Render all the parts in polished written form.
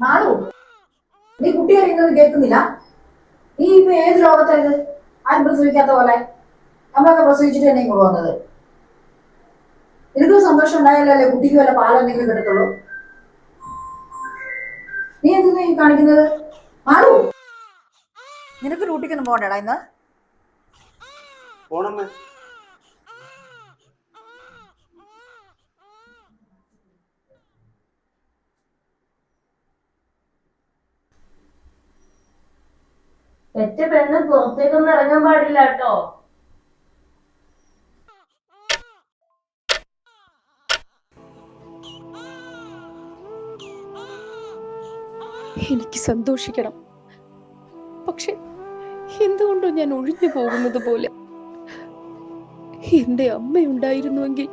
മാളു, നീ കുട്ടി അറിയുന്നത് കേൾക്കുന്നില്ല? നീ ഇപ്പൊ ഏത് ലോകത്തായത്? ആരും പ്രസവിക്കാത്ത പോലെ നമ്മളൊക്കെ പ്രസവിച്ചിട്ട് തന്നെ ഇങ്ങോട്ട് വന്നത്. നിനക്ക് സന്തോഷം ഉണ്ടായാലല്ലേ കുട്ടിക്ക് വല്ല പാലോ എന്തെങ്കിലും കിട്ടത്തുള്ളൂ. നീ എന്തിനാ ഈ കാണിക്കുന്നത്? മാളു, നിനക്ക് ഡ്യൂട്ടിക്കൊന്നും പോകണ്ടടാ ഇന്ന്? പോണമ്മേ. പെറ്റ പെണ്ണ് പുറത്തേക്കൊന്നും ഇറങ്ങാൻ പാടില്ല കേട്ടോ. എനിക്ക് സന്തോഷിക്കണം, പക്ഷെ എന്തുകൊണ്ടോ ഞാൻ ഒഴിഞ്ഞു പോകുന്നത് പോലെ. എന്റെ അമ്മയുണ്ടായിരുന്നുവെങ്കിൽ.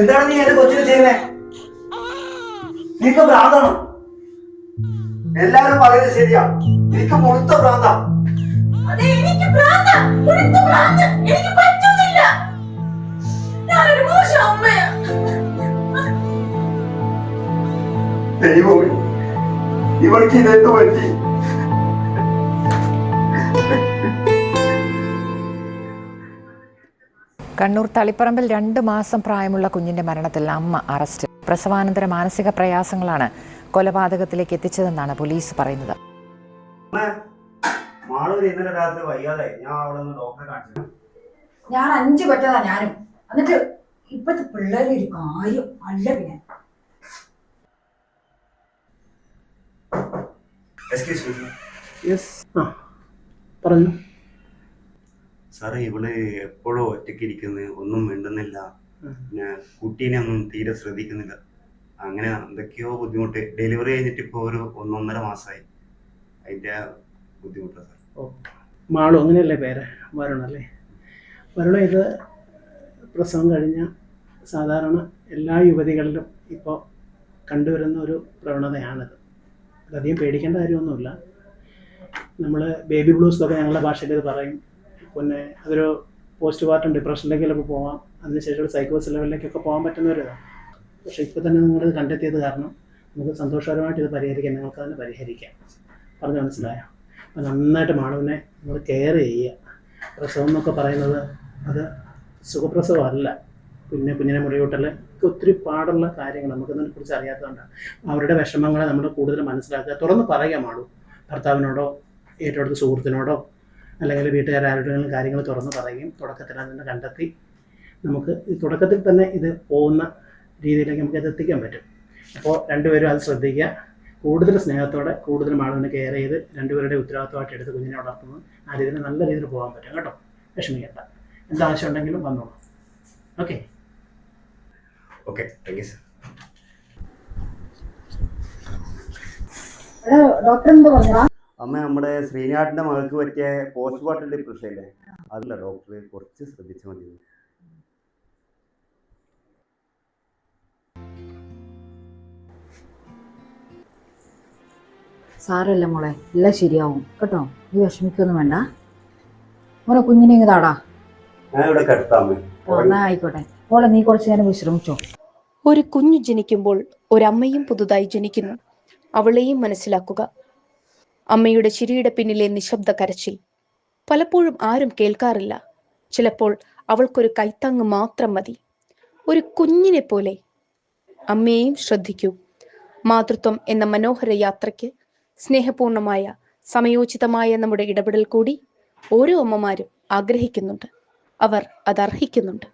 എന്താണ് നീ എന്റെ കൊച്ചിനെ ചെയ്യുന്നേ? നീക്ക് ഭ്രാന്താണോ? എല്ലാവരും പറയുന്നത് ശരിയാ, എനിക്ക് മുഴുത്ത ഭ്രാന്താ. ദൈവമേ, ഇവൾക്ക് ഇതെന്ത് പറ്റി? കണ്ണൂർ തളിപ്പറമ്പിൽ 2 മാസം പ്രായമുള്ള കുഞ്ഞിന്റെ മരണത്തിൽ അമ്മ അറസ്റ്റ്. പ്രസവാനന്തര മാനസിക പ്രയാസങ്ങളാണ് കൊലപാതകത്തിലേക്ക് എത്തിച്ചതെന്നാണ് പോലീസ് പറയുന്നത്. ഞാൻ 5 പറ്റതാ ഞാനും. എന്നിട്ട് ഇപ്പത്തെ പിള്ളേരെ ഒരു കാര്യം അല്ല. പിന്നെ പറഞ്ഞു സാറേ, ഇവള് എപ്പോഴും ഒറ്റയ്ക്ക് ഇരിക്കുന്നത്, ഒന്നും മിണ്ടുന്നില്ല, പിന്നെ കുട്ടീനെ ഒന്നും തീരെ ശ്രദ്ധിക്കുന്നില്ല. അങ്ങനെ എന്തൊക്കെയോ ബുദ്ധിമുട്ട്. ഡെലിവറി കഴിഞ്ഞിട്ട് ഇപ്പോൾ ഒരു 1.5 മാസമായി. അതിൻ്റെ ബുദ്ധിമുട്ടാണ് സാർ. ഓ, മാളു അങ്ങനെയല്ലേ പേര്? വരുണല്ലേ? വരുണ ഇത് പ്രസവം കഴിഞ്ഞ സാധാരണ എല്ലാ യുവതികളിലും ഇപ്പോൾ കണ്ടുവരുന്ന ഒരു പ്രവണതയാണിത്. അധികം പേടിക്കേണ്ട കാര്യമൊന്നുമില്ല. നമ്മൾ ബേബി ബ്ലൂസ് ഒക്കെ ഞങ്ങളുടെ ഭാഷയിൽ ഇത് പറയും. പിന്നെ അതൊരു പോസ്റ്റ് പാർട്ടം ഡിപ്രഷനിലേക്കൊക്കെ പോകാം, അതിനുശേഷം സൈക്കോസ് ലെവലിലേക്കൊക്കെ പോകാൻ പറ്റുന്നവരിതാണ്. പക്ഷേ ഇപ്പോൾ തന്നെ നിങ്ങളിത് കണ്ടെത്തിയത് കാരണം നമുക്ക് സന്തോഷകരമായിട്ട് ഇത് പരിഹരിക്കാം. നിങ്ങൾക്ക് തന്നെ പരിഹരിക്കാം. പറഞ്ഞ് മനസ്സിലായോ? അപ്പോൾ നന്നായിട്ട് മാളുവിനെ നമ്മൾ കെയർ ചെയ്യുക. പ്രസവം എന്നൊക്കെ പറയുന്നത് അത് സുഖപ്രസവമല്ല. പിന്നെ കുഞ്ഞിനെ മുറിയൂട്ടൽ ഒത്തിരി പാടുള്ള കാര്യങ്ങൾ നമുക്കതിനെക്കുറിച്ച് അറിയാത്തതുകൊണ്ടാണ്. അവരുടെ വിഷമങ്ങളെ നമ്മൾ കൂടുതൽ മനസ്സിലാക്കുക, തുറന്ന് പറയുക. മാളു ഭർത്താവിനോടോ ഏറ്റവും അടുത്ത സുഹൃത്തിനോടോ അല്ലെങ്കിൽ വീട്ടുകാരോടെങ്കിലും കാര്യങ്ങൾ തുറന്ന് പറയുകയും തുടക്കത്തിൽ അതിനെ കണ്ടെത്തി നമുക്ക് ഈ തുടക്കത്തിൽ തന്നെ ഇത് പോകുന്ന രീതിയിലേക്ക് നമുക്ക് ഇത് എത്തിക്കാൻ പറ്റും. അപ്പോൾ രണ്ടുപേരും അത് ശ്രദ്ധിക്കുക. കൂടുതൽ സ്നേഹത്തോടെ കൂടുതൽ മാളുവിനെ കെയർ ചെയ്ത് രണ്ടുപേരുടെ ഉത്തരവാദിത്തമായിട്ട് എടുത്ത് കുഞ്ഞിനെ വളർത്തുന്നത് ആ രീതിയിൽ നല്ല രീതിയിൽ പോകാൻ പറ്റും കേട്ടോ. വിഷമിക്കേണ്ട. എന്താവശ്യം ഉണ്ടെങ്കിലും വന്നോളൂ. Okay okay, thank you sir. Doctor എന്താ പറഞ്ഞാ? അമ്മ, നമ്മുടെ ശ്രീനാഥിന്റെ മകൾക്ക് പറ്റിയ പോസ്റ്റ് പാർട്ടം ഡിപ്രഷൻ ഇല്ലേ, അതില്ല ഡോക്ടർ കുറച്ച് ശ്രദ്ധിച്ചാൽ മതി. സാരല്ല മോളെ, എല്ലാം ശരിയാവും കേട്ടോ. നീ വിഷമിക്കൊന്നും വേണ്ട മോളെ. കുഞ്ഞിനെ ഇങ്ങ് താടാ. ഞാൻ ഇവിടെ കിടത്താമേ. എന്നാ ആയിക്കോട്ടെ മോളെ, നീ കുറച്ച് നേരം വിശ്രമിച്ചോ. ഒരു കുഞ്ഞു ജനിക്കുമ്പോൾ ഒരമ്മയും പുതുതായി ജനിക്കുന്നു. അവളെയും മനസ്സിലാക്കുക. അമ്മയുടെ ചിരിയുടെ പിന്നിലെ നിശബ്ദ കരച്ചിൽ പലപ്പോഴും ആരും കേൾക്കാറില്ല. ചിലപ്പോൾ അവൾക്കൊരു കൈത്താങ്ങ് മാത്രം മതി. ഒരു കുഞ്ഞിനെ പോലെ അമ്മയെയും ശ്രദ്ധിക്കൂ. മാതൃത്വം എന്ന മനോഹര യാത്രയ്ക്ക് സ്നേഹപൂർണമായ സമയോചിതമായ നമ്മുടെ ഇടപെടൽ കൂടി ഓരോ അമ്മമാരും ആഗ്രഹിക്കുന്നുണ്ട്. അവർ അതർഹിക്കുന്നുണ്ട്.